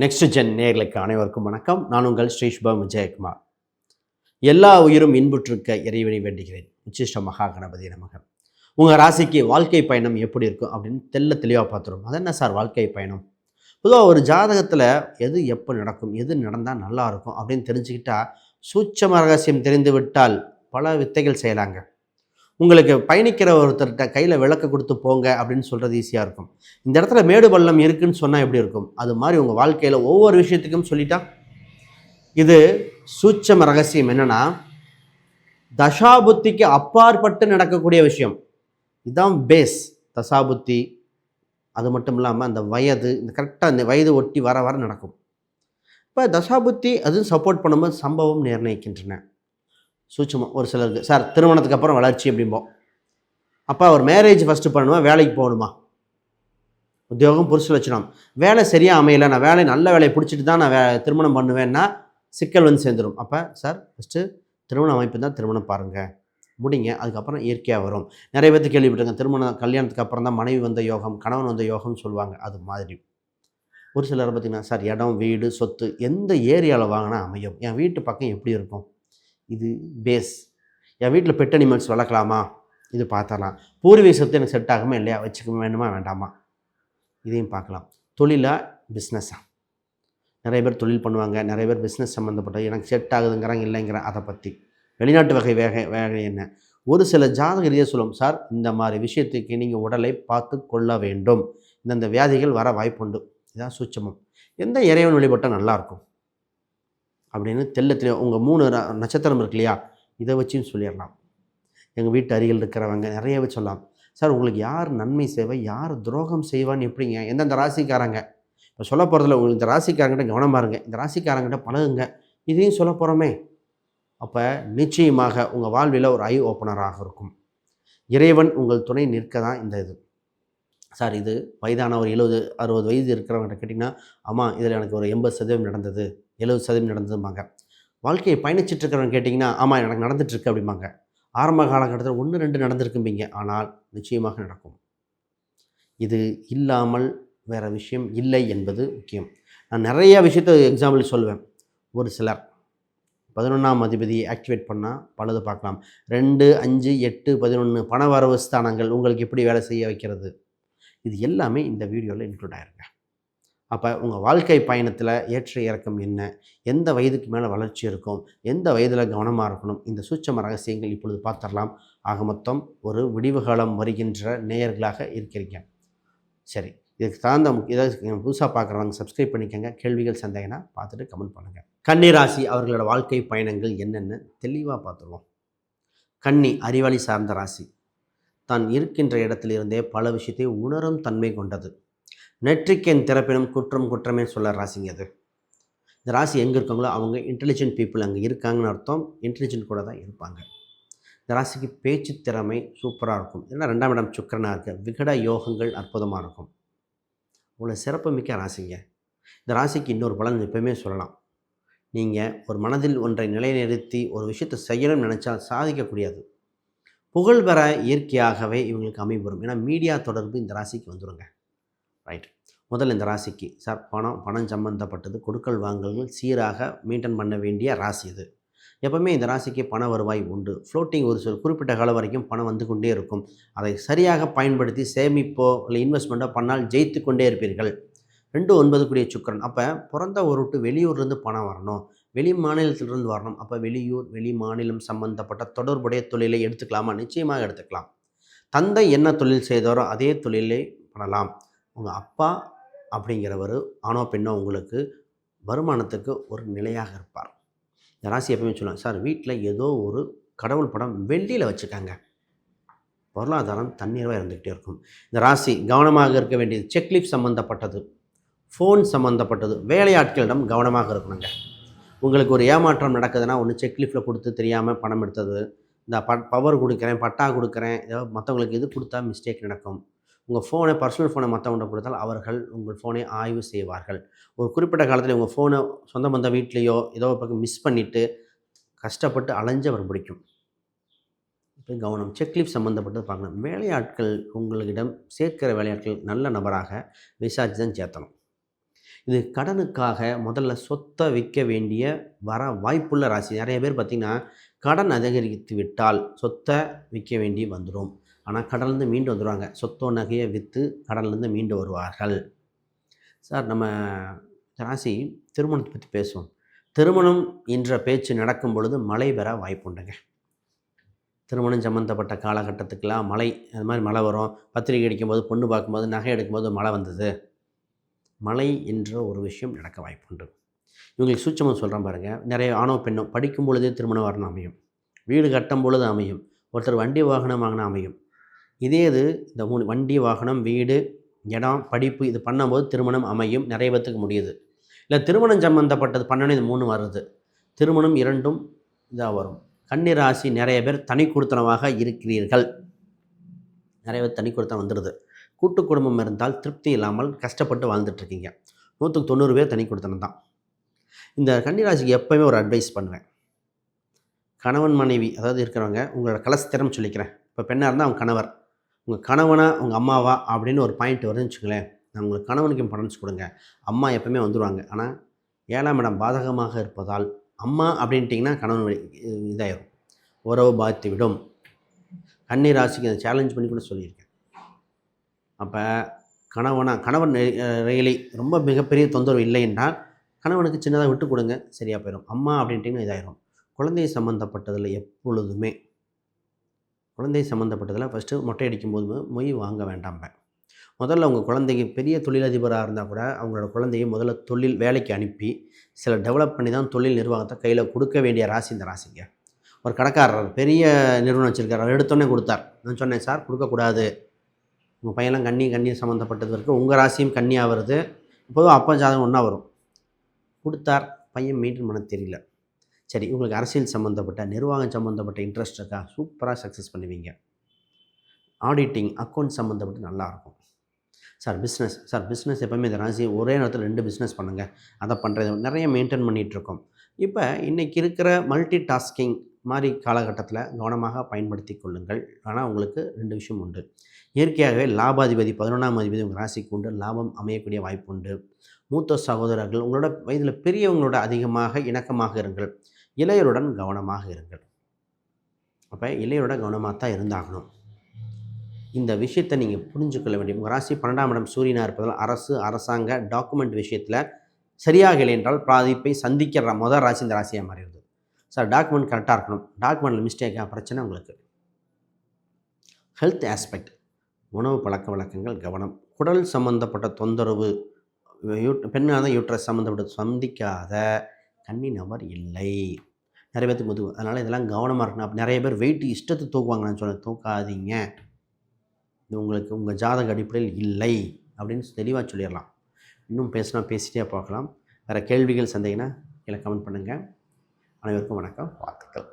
Next gen நேயர்களுக்கு அனைவருக்கும் வணக்கம். நான் உங்கள் ஸ்ரீஷ்பம் விஜயகுமார். எல்லா உயிரும் இன்புற்றிருக்க இறைவனை வேண்டுகிறேன். உச்சிஷ்ட மகா கணபதி நமக. உங்கள் ராசிக்கு வாழ்க்கை பயணம் எப்படி இருக்கும் அப்படின்னு தெளிவாக பார்த்துருவோம். அது என்ன சார் வாழ்க்கை பயணம்? பொதுவாக ஒரு ஜாதகத்தில் எது எப்போ நடக்கும், எது நடந்தால் நல்லா இருக்கும் அப்படின்னு தெரிஞ்சுக்கிட்டா சூட்சம ரகசியம் தெரிந்து விட்டால் பல வித்தைகள் செய்யலாங்க. உங்களுக்கு பயணிக்கிற ஒருத்தர்கிட்ட கையில் விளக்க கொடுத்து போங்க அப்படின்னு சொல்கிறது ஈஸியாக இருக்கும். இந்த இடத்துல மேடு பள்ளம் இருக்குதுன்னு சொன்னால் எப்படி இருக்கும்? அது மாதிரி உங்கள் வாழ்க்கையில் ஒவ்வொரு விஷயத்துக்கும் சொல்லிட்டா இது சூட்சம ரகசியம். என்னென்னா, தசாபுத்திக்கு அப்பாற்பட்டு நடக்கக்கூடிய விஷயம். இதுதான் பேஸ். தசாபுத்தி அது மட்டும் இல்லாமல் அந்த வயது, இந்த கரெக்டாக அந்த வயது ஒட்டி வர வர நடக்கும். இப்போ தசாபுத்தி அதுவும் சப்போர்ட் பண்ணும்போது சம்பவம் நிர்ணயிக்கின்றன. சூட்சமாக ஒரு சிலருக்கு சார் திருமணத்துக்கு அப்புறம் வளர்ச்சி அப்படிம்போம். அப்போ அவர் மேரேஜ் ஃபஸ்ட்டு பண்ணணுமா, வேலைக்கு போகணுமா? உத்தியோகம் புருஷ லட்சணம். வேலை சரியாக அமையலை, நான் நல்ல வேலையை பிடிச்சிட்டு தான் நான் திருமணம் பண்ணுவேன்னா சிக்கல் வந்து சேர்ந்துடும். அப்போ சார் ஃபஸ்ட்டு திருமணம் அமைப்பு தான் திருமணம் பாருங்கள், முடிங்க, அதுக்கப்புறம் இயற்கையாக வரும். நிறைய பேர்த்து கேள்விப்பட்டிருங்க, கல்யாணத்துக்கு அப்புறம் தான் மனைவி வந்த யோகம், கணவன் வந்த யோகம்னு சொல்லுவாங்க. அது மாதிரி ஒரு சிலர் பார்த்திங்கன்னா, சார் இடம் வீடு சொத்து எந்த ஏரியாவில் வாங்கினா அமையும், என் வீட்டு பக்கம் எப்படி இருக்கும், இது பேஸ். என் வீட்டில் பெட் அனிமல்ஸ் வளர்க்கலாமா, இது பார்த்தலாம். பூர்வீக சொத்து எனக்கு செட் ஆகுமா இல்லையா, வச்சுக்க வேணுமா வேண்டாமா, இதையும் பார்க்கலாம். தொழிலாக பிஸ்னஸாக நிறைய பேர் தொழில் பண்ணுவாங்க, நிறைய பேர் பிஸ்னஸ் சம்மந்தப்பட்டது எனக்கு செட் ஆகுதுங்கிறாங்க இல்லைங்கிறேன். அதை பற்றி வெளிநாட்டு வேலை என்ன ஒரு சில ஜாதக ரீதியாக சொல்லும். சார் இந்த மாதிரி விஷயத்துக்கு நீங்கள் உடலை பார்த்து கொள்ள வேண்டும், இந்தந்த வியாதிகள் வர வாய்ப்புண்டு, இதான் சூட்சமம். எந்த இறைவன் வழிபட்டால் நல்லாயிருக்கும் அப்படின்னு தெளிவாக உங்கள் 3 நட்சத்திரம் இருக்கு இல்லையா, இதை வச்சுன்னு சொல்லிடலாம். எங்கள் வீட்டு அருகில் இருக்கிறவங்க நிறையவே சொல்லலாம். சார் உங்களுக்கு யார் நன்மை செய்வா, யார் துரோகம் செய்வான்னு எப்படிங்க, எந்தெந்த ராசிக்காரங்க இப்போ சொல்ல போகிறதில்ல. உங்களுக்கு இந்த ராசிக்காரங்கிட்ட கவனமாக இருங்க, இந்த ராசிக்காரங்கிட்ட பழகுங்க, இதையும் சொல்ல போகிறோமே. அப்போ நிச்சயமாக உங்கள் வாழ்வில் ஒரு ஐ ஓப்பனராக இருக்கும். இறைவன் உங்கள் துணை நிற்க தான் இந்த இது. சார் இது வயதான ஒரு 70-60 வயது இருக்கிறவங்ககிட்ட கேட்டிங்கன்னா, ஆமாம் இதில் எனக்கு ஒரு 80% நடந்தது, 70% நடந்ததும்பாங்க. வாழ்க்கையை பயணிச்சிட்ருக்கிறவங்க கேட்டிங்கன்னா, ஆமாம் எனக்கு நடந்துகிட்ருக்கு அப்படிம்பாங்க. ஆரம்ப காலகட்டத்தில் 1-2 நடந்திருக்கும்பீங்க, ஆனால் நிச்சயமாக நடக்கும். இது இல்லாமல் வேறு விஷயம் இல்லை என்பது முக்கியம். நான் நிறையா விஷயத்தை எக்ஸாம்பிள் சொல்லுவேன். ஒரு சிலர் 11ஆம் அதிபதியை ஆக்டிவேட் பண்ணால் பலது பார்க்கலாம். 2, 5, 8, 11 பண வரவு ஸ்தானங்கள் உங்களுக்கு எப்படி வேலை செய்ய வைக்கிறது, இது எல்லாமே இந்த வீடியோவில் இன்க்ளூட் ஆகிருங்க. அப்போ உங்கள் வாழ்க்கை பயணத்தில் ஏற்ற இறக்கம் என்ன, எந்த வயதுக்கு மேலே வளர்ச்சி இருக்கும், எந்த வயதில் கவனமாக இருக்கணும், இந்த சூட்சம ரகசியங்கள் இப்பொழுது பார்த்துடலாம். ஆக மொத்தம் ஒரு விடிவு காலம் வருகின்ற நேயர்களாக இருக்கிறீங்க. சரி, இதுக்கு தகுந்த ஏதாவது புதுசாக பார்க்குறவங்க சப்ஸ்கிரைப் பண்ணிக்கோங்க. கேள்விகள் சந்தேகம்னா பார்த்துட்டு கமெண்ட் பண்ணுங்கள். கன்னி ராசி அவர்களோட வாழ்க்கை பயணங்கள் என்னென்னு தெளிவாக பார்த்துருவோம். கன்னி அறிவாளி சார்ந்த ராசி. தான் இருக்கின்ற இடத்திலிருந்தே பல விஷயத்தை உணரும் தன்மை கொண்டது. நெற்றிக்கேன் திறப்பினும் குற்றம் குற்றமே சொல்ல ராசிங்க அது. இந்த ராசி எங்கே இருக்காங்களோ அவங்க இன்டெலிஜென்ட் பீப்புள் அங்கே இருக்காங்கன்னு அர்த்தம். இன்டெலிஜென்ட் கூட தான் இருப்பாங்க. இந்த ராசிக்கு பேச்சு திறமை சூப்பராக இருக்கும். ஏன்னா 2ஆம் இடம் சுக்கிரனாக இருக்குது. விகட யோகங்கள் அற்புதமாக இருக்கும். உங்களை சிறப்பு மிக்க ராசிங்க. இந்த ராசிக்கு இன்னொரு பலன் எப்பவுமே சொல்லலாம். நீங்கள் ஒரு மனதில் ஒன்றை நிலைநிறுத்தி ஒரு விஷயத்தை செய்யணும்னு நினச்சா சாதிக்கக்கூடியது. புகழ் பெற இயற்கையாகவே இவங்களுக்கு அமைவரும். ஏன்னா மீடியா தொடர்பு இந்த ராசிக்கு வந்துடுங்க. ரைட், முதல்ல இந்த ராசிக்கு சார் பணம் சம்மந்தப்பட்டது கொடுக்கல் வாங்கல்கள் சீராக மெயின்டைன் பண்ண வேண்டிய ராசி இது. எப்போவுமே இந்த ராசிக்கு பண வருவாய் உண்டு. ஃப்ளோட்டிங் ஒரு சில குறிப்பிட்ட காலம் வரைக்கும் பணம் வந்து கொண்டே இருக்கும். அதை சரியாக பயன்படுத்தி சேமிப்போ இல்லை இன்வெஸ்ட்மெண்ட்டோ பண்ணால் ஜெயித்து கொண்டே இருப்பீர்கள். 2-9 கூடிய சுக்கிரன். அப்போ பிறந்த ஒரு விட்டு வெளியூர்லேருந்து பணம் வரணும், வெளி மாநிலத்திலிருந்து வரணும். அப்போ வெளியூர் வெளி மாநிலம் சம்பந்தப்பட்ட தொடர்புடைய தொழிலை எடுத்துக்கலாமா? நிச்சயமாக எடுத்துக்கலாம். தந்தை என்ன தொழில் செய்தாரோ அதே தொழிலை பண்ணலாம். உங்கள் அப்பா அப்படிங்கிறவர் ஆணோ பெண்ணோ உங்களுக்கு வருமானத்துக்கு ஒரு நிலையாக இருப்பார். இந்த ராசி எப்பவுமே சொல்லுவாங்க, சார் வீட்டில் ஏதோ ஒரு கடவுள் படம் வெள்ளியில் வச்சுக்காங்க, பொருளாதாரம் தண்ணீராக இருந்துக்கிட்டே இருக்கும். இந்த ராசி கவனமாக இருக்க வேண்டியது செக்லிஃப் சம்மந்தப்பட்டது, ஃபோன் சம்மந்தப்பட்டது, வேலையாட்களிடம் கவனமாக இருக்கணுங்க. உங்களுக்கு ஒரு ஏமாற்றம் நடக்குதுன்னா ஒன்று செக்லிஃபில் கொடுத்து தெரியாமல் பணம் எடுத்தது, இந்த பவர் கொடுக்குறேன் பட்டா கொடுக்குறேன் ஏதோ மற்றவங்களுக்கு இது கொடுத்தா மிஸ்டேக் நடக்கும். உங்கள் ஃபோனை பர்சனல் ஃபோனை மற்றவங்கள்ட்ட கொடுத்தால் அவர்கள் உங்கள் ஃபோனை ஆய்வு செய்வார்கள். ஒரு குறிப்பிட்ட காலத்தில் உங்கள் ஃபோனை சொந்த பந்த வீட்லேயோ ஏதோ பக்கம் மிஸ் பண்ணிவிட்டு கஷ்டப்பட்டு அலைஞ்சவர் பிடிக்கும். இப்போ கவனம். செக்லிஃப் சம்மந்தப்பட்டது பார்க்கணும். வேலையாட்கள் உங்களிடம் சேர்க்கிற வேலையாட்கள் நல்ல நபராக விசாரித்து தான் சேர்த்தணும். இது கடனுக்காக முதல்ல சொத்தை விற்க வேண்டிய வர வாய்ப்புள்ள ராசி. நிறைய பேர் பார்த்திங்கன்னா கடன் அதிகரித்து விட்டால் சொத்தை விற்க வேண்டி வந்துடும். ஆனால் கடன்லேருந்து மீண்டு வந்துடுவாங்க. சொத்தோ நகையை விற்று கடன்லேருந்து மீண்டு வருவார்கள். சார் நம்ம ராசி திருமணத்தை பற்றி பேசுவோம். திருமணம் என்ற பேச்சு நடக்கும் பொழுது மழை பெற வாய்ப்புண்டுங்க. திருமணம் சம்மந்தப்பட்ட காலகட்டத்துக்கெலாம் மழை, அது மாதிரி மழை வரும். பத்திரிகை அடிக்கும்போது, பொண்ணு பார்க்கும்போது, நகை எடுக்கும்போது மழை வந்தது. மழை என்ற ஒரு விஷயம் நடக்க வாய்ப்புண்டு. இவங்களுக்கு சூட்சமாக சொல்கிறேன் பாருங்கள். நிறைய ஆணோ பெண்ணோ படிக்கும் பொழுதே திருமணம் வரணும் அமையும். வீடு கட்டும் பொழுது அமையும். ஒருத்தர் வண்டி வாகனம் வாங்கினா அமையும். இதே இது இந்த 3 வண்டி, வாகனம், வீடு, இடம், படிப்பு இது பண்ணும்போது திருமணம் அமையும். நிறைய பேத்துக்கு முடியுது. இல்லை திருமணம் சம்மந்தப்பட்டது பண்ணணும், இது 3 வருது. திருமணம் 2ம் இதாக வரும். கன்னி ராசி நிறைய பேர் தனி குடித்தனமாக இருக்கிறீர்கள். நிறைய பேர் தனி குடித்தனம் வந்துடுது. கூட்டு குடும்பம் இருந்தால் திருப்தி இல்லாமல் கஷ்டப்பட்டு வாழ்ந்துட்டுருக்கீங்க. 100க்கு 90 பேர் தனி குடித்தனம் தான். இந்த கன்னிராசிக்கு எப்போயுமே ஒரு அட்வைஸ் பண்ணுவேன். கணவன் மனைவி அதாவது இருக்கிறவங்க உங்களோட கலஸ்திரம் சொல்லிக்கிறேன். இப்போ பெண்ணாக இருந்தால் அவங்க கணவர், உங்கள் கணவனா உங்கள் அம்மாவா அப்படின்னு ஒரு பாயிண்ட் வருதுன்னு வச்சுங்களேன். நான் உங்களுக்கு கணவனுக்கு இம்பார்ட்டன்ஸ் கொடுங்க. அம்மா எப்போவுமே வந்துடுவாங்க. ஆனால் 7ஆம் இடம் பாதகமாக இருப்பதால் அம்மா அப்படின்ட்டிங்கன்னா கணவன் இதாயிரும், உறவு பாதித்து விடும். கன்னி ராசிக்கு அதை சேலஞ்ச் பண்ணி கூட சொல்லியிருக்கேன். அப்போ கணவன் ரெயிலி ரொம்ப மிகப்பெரிய தொந்தரவு இல்லை என்றால் கணவனுக்கு சின்னதாக விட்டு கொடுங்க, சரியாக போயிடும். அம்மா அப்படின்ட்டிங்கன்னா இதாயிரும். குழந்தை சம்மந்தப்பட்டதில் எப்பொழுதுமே குழந்தை சம்மந்தப்பட்டதில் ஃபஸ்ட்டு மொட்டை அடிக்கும்போது மொய் வாங்க வேண்டாம்பேன். முதல்ல உங்கள் குழந்தைக்கு பெரிய தொழிலதிபராக இருந்தால் கூட அவங்களோட குழந்தையை முதல்ல தொழில் வேலைக்கு அனுப்பி சில டெவலப் பண்ணி தான் தொழில் நிர்வாகத்தை கையில் கொடுக்க வேண்டிய ராசி இந்த ராசிங்க. ஒரு கடைக்காரர் பெரிய நிறுவனம் வச்சுருக்கார், அவர் எடுத்தோடனே கொடுத்தார். நான் சொன்னேன், சார் கொடுக்கக்கூடாது, உங்கள் பையன்லாம் கண்ணி சம்மந்தப்பட்டது இருக்குது, உங்கள் ராசியும் கன்னியாக வருது, இப்போதும் அப்பா ஜாதகம் ஒன்றா வரும். கொடுத்தார், பையன் மெயின்டைன் பண்ண தெரியல. சரி, உங்களுக்கு அரசியல் சம்மந்தப்பட்ட நிர்வாகம் சம்மந்தப்பட்ட இன்ட்ரெஸ்ட் இருக்கா, சூப்பராக சக்ஸஸ் பண்ணுவீங்க. ஆடிட்டிங், அக்கௌண்ட் சம்மந்தப்பட்டு நல்லாயிருக்கும். சார் பிஸ்னஸ் எப்போவுமே இந்த ராசி ஒரே நேரத்தில் 2 பிஸ்னஸ் பண்ணுங்கள், அதை பண்ணுறது நிறைய மெயின்டைன் பண்ணிகிட்ருக்கோம். இப்போ இன்றைக்கி இருக்கிற மல்டி டாஸ்கிங் மாதிரி காலகட்டத்தில் கவனமாக பயன்படுத்தி கொள்ளுங்கள். ஆனால் உங்களுக்கு 2 விஷயம் உண்டு. இயற்கையாகவே லாபாதிபதி 11ஆம் அதிபதி உங்கள் ராசிக்கு உண்டு, லாபம் அமையக்கூடிய வாய்ப்பு உண்டு. மூத்த சகோதரர்கள் உங்களோட வயதில் பெரியவங்களோட அதிகமாக இணக்கமாக இருங்கள். இளையருடன் கவனமாக இருங்கள். அப்போ இளையரோட கவனமாக தான் இருந்தாகணும். இந்த விஷயத்தை நீங்கள் புரிஞ்சுக்கொள்ள வேண்டிய உங்கள் ராசி 12ஆம் இடம் சூரியனாக இருப்பதால் அரசாங்க டாக்குமெண்ட் விஷயத்தில் சரியாக இல்லை என்றால் பாதிப்பை சந்திக்கிற முதல் ராசி இந்த ராசியாக மாறிடுது. சார் டாக்குமெண்ட் கரெக்டாக இருக்கணும், டாக்குமெண்ட்டில் மிஸ்டேக்காக பிரச்சனை உங்களுக்கு. ஹெல்த் ஆஸ்பெக்ட், உணவு பழக்க வழக்கங்கள் கவனம். குடல் சம்மந்தப்பட்ட தொந்தரவு, பெண்ணாக தான் யூட்ரஸ் சம்மந்தப்பட்ட சந்திக்காத கன்னி நபர் இல்லை. நிறைய பேருக்கு முதுகு, அதனால் இதெல்லாம் கவனமாக இருக்கணும். அப்போ நிறைய பேர் வெயிட் இஷ்டத்துக்கு தூக்குவாங்க. நான் சொன்னேன், தூக்காதீங்க, இது உங்களுக்கு உங்கள் ஜாதக அடிப்படையில் இல்லை அப்படின்னு தெளிவாக சொல்லிடலாம். இன்னும் பேசிட்டே பார்க்கலாம். வேறு கேள்விகள் சந்தேகம்னா கீழே கமெண்ட் பண்ணுங்கள். அனைவருக்கும் வணக்கம், வாழ்த்துக்கள்.